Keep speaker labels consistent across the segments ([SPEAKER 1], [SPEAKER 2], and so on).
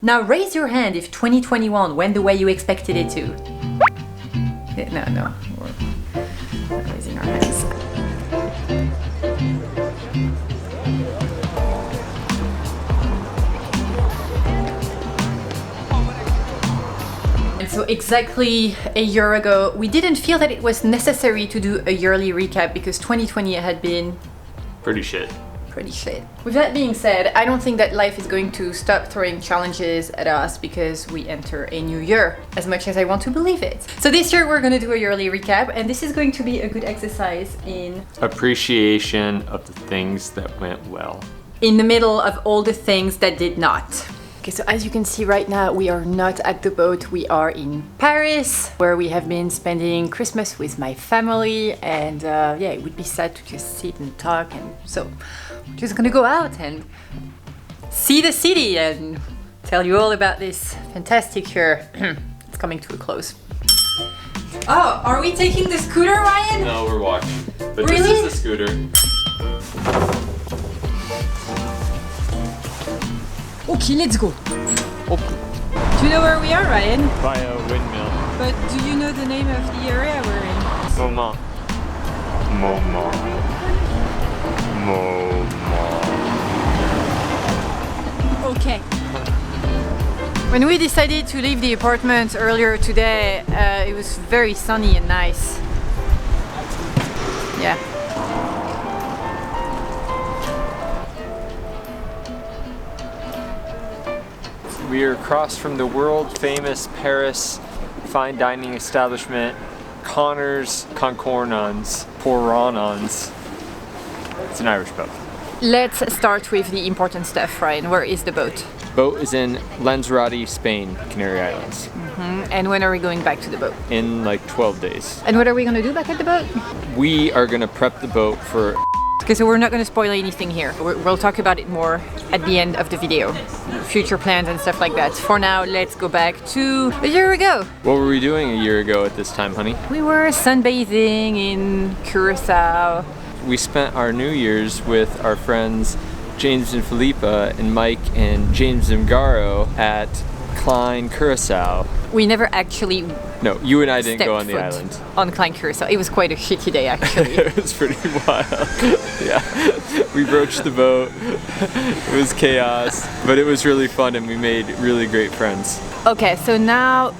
[SPEAKER 1] Now raise your hand if 2021 went the way you expected it to. No, we're not raising our hands. And so exactly a year ago, we didn't feel that it was necessary to do a yearly recap because 2020 had been
[SPEAKER 2] pretty shit.
[SPEAKER 1] With that being said, I don't think that life is going to stop throwing challenges at us because we enter a new year, as much as I want to believe it. So this year we're going to do a yearly recap, and this is going to be a good exercise in
[SPEAKER 2] appreciation of the things that went well,
[SPEAKER 1] in the middle of all the things that did not. Okay, so as you can see right now, we are not at the boat, we are in Paris, where we have been spending Christmas with my family, and yeah, it would be sad to just sit and talk, and so we're just gonna go out and see the city and tell you all about this fantastic year. It's coming to a close. Oh, are we taking the scooter, Ryan?
[SPEAKER 2] No, we're walking, but
[SPEAKER 1] really?
[SPEAKER 2] This is the scooter.
[SPEAKER 1] Okay, let's go.
[SPEAKER 2] Oh.
[SPEAKER 1] Do you know where we are, Ryan?
[SPEAKER 2] By a windmill.
[SPEAKER 1] But do you know the name of the area we're in?
[SPEAKER 2] Moma.
[SPEAKER 1] Okay. When we decided to leave the apartment earlier today, it was very sunny and nice. Yeah.
[SPEAKER 2] We are across from the world famous Paris fine dining establishment, Connor's Concornons, Poronons. It's an Irish pub.
[SPEAKER 1] Let's start with the important stuff, Ryan. Where is the boat?
[SPEAKER 2] Boat is in Lanzarote, Spain, Canary Islands.
[SPEAKER 1] And when are we going back to the boat?
[SPEAKER 2] In like 12 days.
[SPEAKER 1] And what are we gonna do back at the boat?
[SPEAKER 2] We are gonna prep the boat for...
[SPEAKER 1] Okay, so we're not going to spoil anything here. We'll talk about it more at the end of the video. Future plans and stuff like that. For now, let's go back to a year ago.
[SPEAKER 2] What were we doing a year ago at this time, honey?
[SPEAKER 1] We were sunbathing in Curacao.
[SPEAKER 2] We spent our New Year's with our friends James and Philippa and Mike and James Zimgaro at Klein Curacao.
[SPEAKER 1] We never actually...
[SPEAKER 2] No, you and I didn't go on the island.
[SPEAKER 1] On Klein Curacao. It was quite a shitty day, actually.
[SPEAKER 2] It was pretty wild. Yeah. We broached the boat. It was chaos, but it was really fun and we made really great friends.
[SPEAKER 1] Okay, so now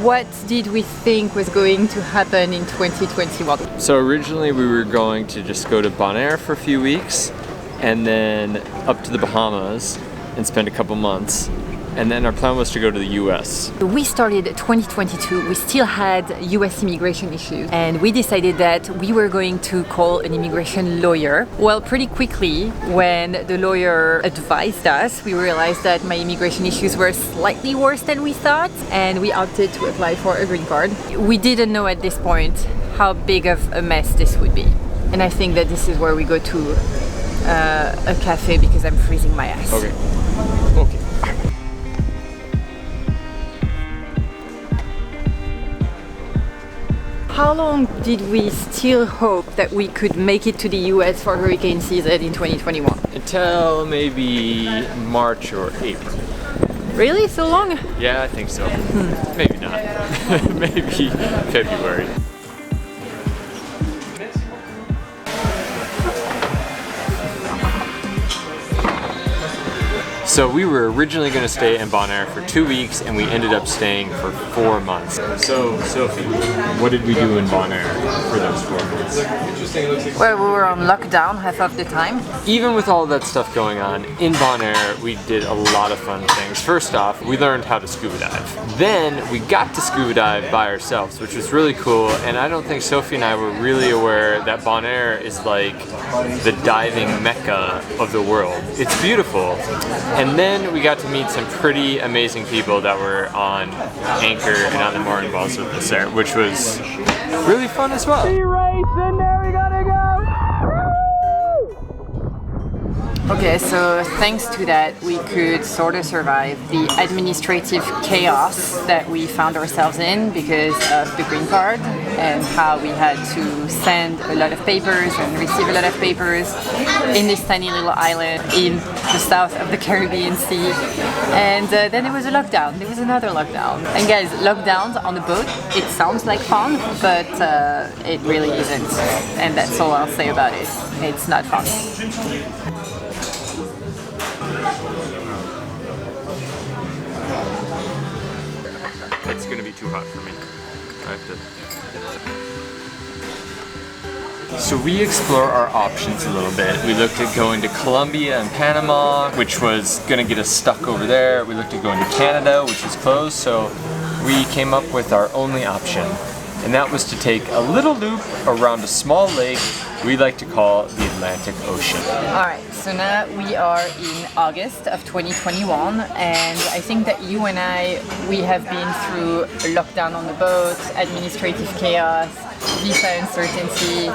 [SPEAKER 1] what did we think was going to happen in 2021?
[SPEAKER 2] So originally we were going to just go to Bonaire for a few weeks and then up to the Bahamas and spend a couple months. And then our plan was to go to the US.
[SPEAKER 1] We started 2022, we still had US immigration issues, and we decided that we were going to call an immigration lawyer. Well, pretty quickly, when the lawyer advised us, we realized that my immigration issues were slightly worse than we thought, and we opted to apply for a green card. We didn't know at this point how big of a mess this would be. And I think that this is where we go to a cafe because I'm freezing my ass.
[SPEAKER 2] Okay.
[SPEAKER 1] How long did we still hope that we could make it to the US for hurricane season in 2021?
[SPEAKER 2] Until maybe March or April.
[SPEAKER 1] Really? So long?
[SPEAKER 2] Yeah, I think so. Maybe not. Maybe February. So we were originally going to stay in Bonaire for 2 weeks and we ended up staying for 4 months. So Sophie, what did we do in Bonaire for those 4 months?
[SPEAKER 1] Well, we were on lockdown half of the time.
[SPEAKER 2] Even with all that stuff going on, in Bonaire we did a lot of fun things. First off, we learned how to scuba dive. Then we got to scuba dive by ourselves, which was really cool, and I don't think Sophie and I were really aware that Bonaire is like the diving mecca of the world. It's beautiful. And then we got to meet some pretty amazing people that were on anchor and on the mooring balls with us there, which was really fun as well.
[SPEAKER 1] Okay, so thanks to that, we could sort of survive the administrative chaos that we found ourselves in because of the green card and how we had to send a lot of papers and receive a lot of papers in this tiny little island in the south of the Caribbean Sea. And then there was a lockdown. There was another lockdown. And guys, lockdowns on the boat, it sounds like fun, but it really isn't. And that's all I'll say about it. It's not fun.
[SPEAKER 2] It's gonna be too hot for me. I have to. So we explore our options a little bit. We looked at going to Colombia and Panama, which was gonna get us stuck over there. We looked at going to Canada, which was closed. So we came up with our only option, and that was to take a little loop around a small lake we like to call the Atlantic Ocean.
[SPEAKER 1] Alright, so now we are in August of 2021, and I think that you and I, we have been through a lockdown on the boat, administrative chaos, visa uncertainty,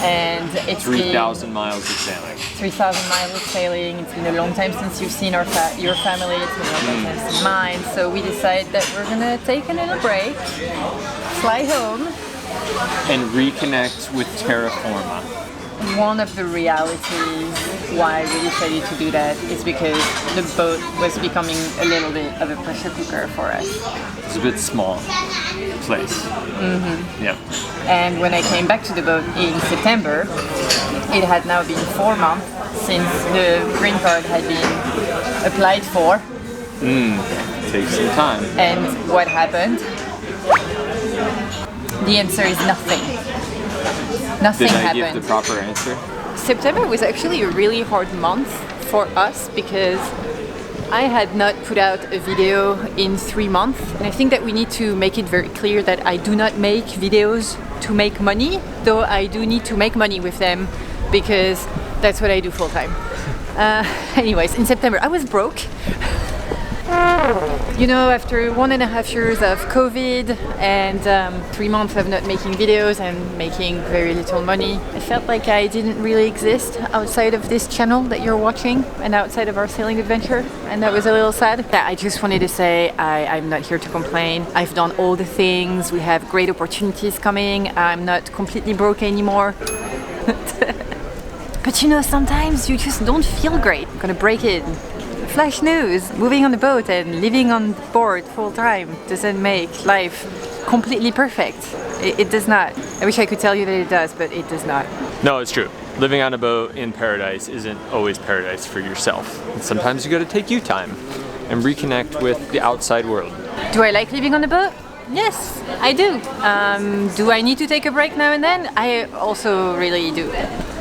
[SPEAKER 1] and it's
[SPEAKER 2] 3,000 miles of sailing.
[SPEAKER 1] 3,000 miles of sailing. It's been a long time since you've seen your family, it's been a long time since mine, so we decided that we're gonna take a little break, fly home,
[SPEAKER 2] and reconnect with terra firma.
[SPEAKER 1] One of the realities why we decided to do that is because the boat was becoming a little bit of a pressure cooker for us.
[SPEAKER 2] It's a bit small place.
[SPEAKER 1] Mm-hmm.
[SPEAKER 2] Yeah.
[SPEAKER 1] And when I came back to the boat in September, it had now been 4 months since the green card had been applied for.
[SPEAKER 2] Takes some time.
[SPEAKER 1] And what happened? The answer is nothing. Nothing happened.
[SPEAKER 2] Did I give the proper answer?
[SPEAKER 1] September was actually a really hard month for us because I had not put out a video in 3 months, and I think that we need to make it very clear that I do not make videos to make money, though I do need to make money with them because that's what I do full time. Anyways, in September I was broke. You know, after 1.5 years of COVID and 3 months of not making videos and making very little money, I felt like I didn't really exist outside of this channel that you're watching and outside of our sailing adventure, and that was a little sad. I just wanted to say I'm not here to complain. I've done all the things, we have great opportunities coming, I'm not completely broke anymore. But you know, sometimes you just don't feel great. I'm gonna break it. Flash news, moving on the boat and living on board full time doesn't make life completely perfect. It does not. I wish I could tell you that it does, but it does not.
[SPEAKER 2] No, it's true. Living on a boat in paradise isn't always paradise for yourself. And sometimes you gotta take you time and reconnect with the outside world.
[SPEAKER 1] Do I like living on the boat? Yes, I do. Do I need to take a break now and then? I also really do.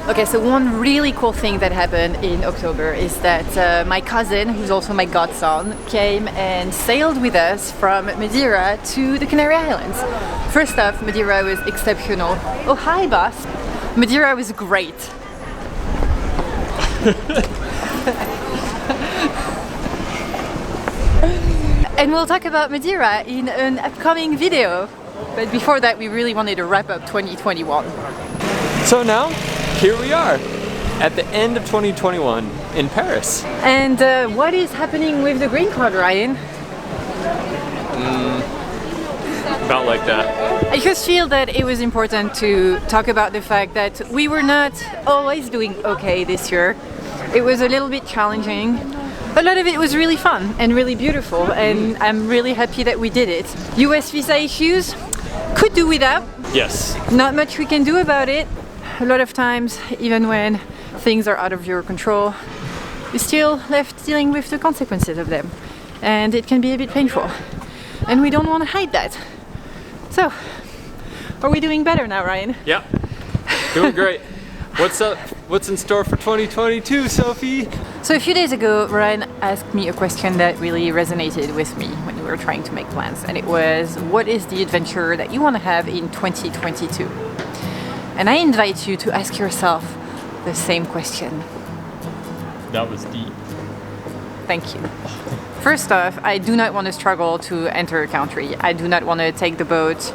[SPEAKER 1] Okay, so one really cool thing that happened in October is that my cousin, who's also my godson, came and sailed with us from Madeira to the Canary Islands. First off, Madeira was exceptional. Oh, hi, boss. Madeira was great. And we'll talk about Madeira in an upcoming video. But before that, we really wanted to wrap up 2021.
[SPEAKER 2] So now, here we are at the end of 2021 in Paris.
[SPEAKER 1] And what is happening with the green card, Ryan?
[SPEAKER 2] About like that.
[SPEAKER 1] I just feel that it was important to talk about the fact that we were not always doing okay this year. It was a little bit challenging. A lot of it was really fun and really beautiful, and I'm really happy that we did it. US visa issues, could do without.
[SPEAKER 2] Yes.
[SPEAKER 1] Not much we can do about it. A lot of times, even when things are out of your control, you're still left dealing with the consequences of them. And it can be a bit painful. And we don't want to hide that. So, are we doing better now, Ryan?
[SPEAKER 2] Yeah, doing great. What's up? What's in store for 2022, Sophie?
[SPEAKER 1] So a few days ago, Ryan asked me a question that really resonated with me when we were trying to make plans. And it was, what is the adventure that you want to have in 2022? And I invite you to ask yourself the same question.
[SPEAKER 2] That was deep.
[SPEAKER 1] Thank you. First off, I do not want to struggle to enter a country. I do not want to take the boat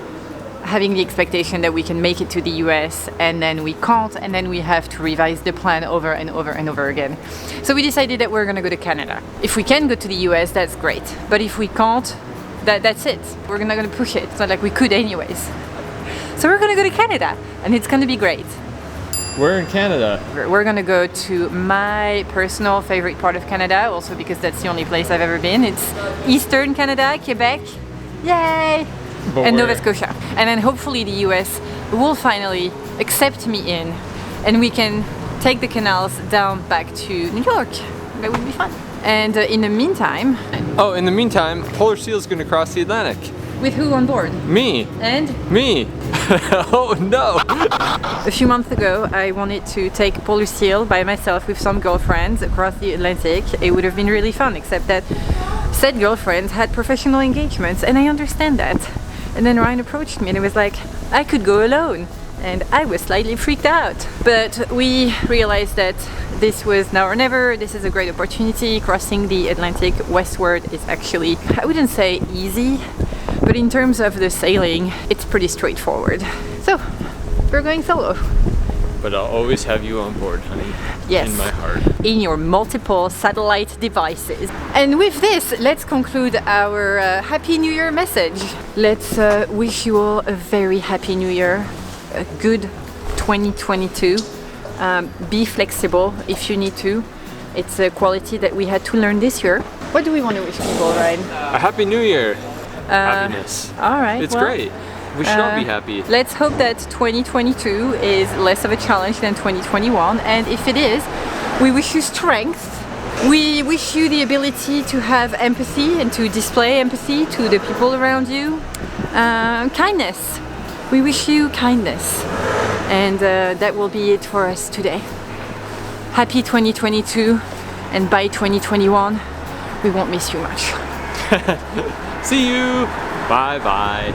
[SPEAKER 1] having the expectation that we can make it to the US and then we can't, and then we have to revise the plan over and over and over again. So we decided that we're gonna go to Canada. If we can go to the US, that's great. But if we can't, that's it. We're not gonna push it. It's not like we could anyways. So we're gonna go to Canada and it's gonna be great.
[SPEAKER 2] We're in Canada.
[SPEAKER 1] We're gonna go to my personal favorite part of Canada, also because that's the only place I've ever been. It's Eastern Canada, Quebec. Yay! And Nova Scotia. And then hopefully the US will finally accept me in and we can take the canals down back to New York. That would be fun. And in the meantime...
[SPEAKER 2] Oh, in the meantime, Polar Seal's gonna cross the Atlantic.
[SPEAKER 1] With who on board?
[SPEAKER 2] Me.
[SPEAKER 1] And?
[SPEAKER 2] Me. Oh no!
[SPEAKER 1] A few months ago, I wanted to take Polar Seal by myself with some girlfriends across the Atlantic. It would have been really fun, except that said girlfriends had professional engagements, and I understand that. And then Ryan approached me and it was like, I could go alone. And I was slightly freaked out. But we realized that this was now or never. This is a great opportunity. Crossing the Atlantic westward is actually, I wouldn't say easy, but in terms of the sailing, it's pretty straightforward. So, we're going solo.
[SPEAKER 2] But I'll always have you on board, honey.
[SPEAKER 1] Yes.
[SPEAKER 2] In my heart.
[SPEAKER 1] In your multiple satellite devices. And with this, let's conclude our Happy New Year message. Let's wish you all a very Happy New Year. A good 2022. Be flexible if you need to. It's a quality that we had to learn this year. What do we want to wish people, Ryan?
[SPEAKER 2] A Happy New Year. Happiness.
[SPEAKER 1] All right.
[SPEAKER 2] It's great. We should all be happy.
[SPEAKER 1] Let's hope that 2022 is less of a challenge than 2021, and if it is, we wish you strength. We wish you the ability to have empathy and to display empathy to the people around you. Kindness. We wish you kindness. And that will be it for us today. Happy 2022, and by 2021, we won't miss you much.
[SPEAKER 2] See you. Bye bye.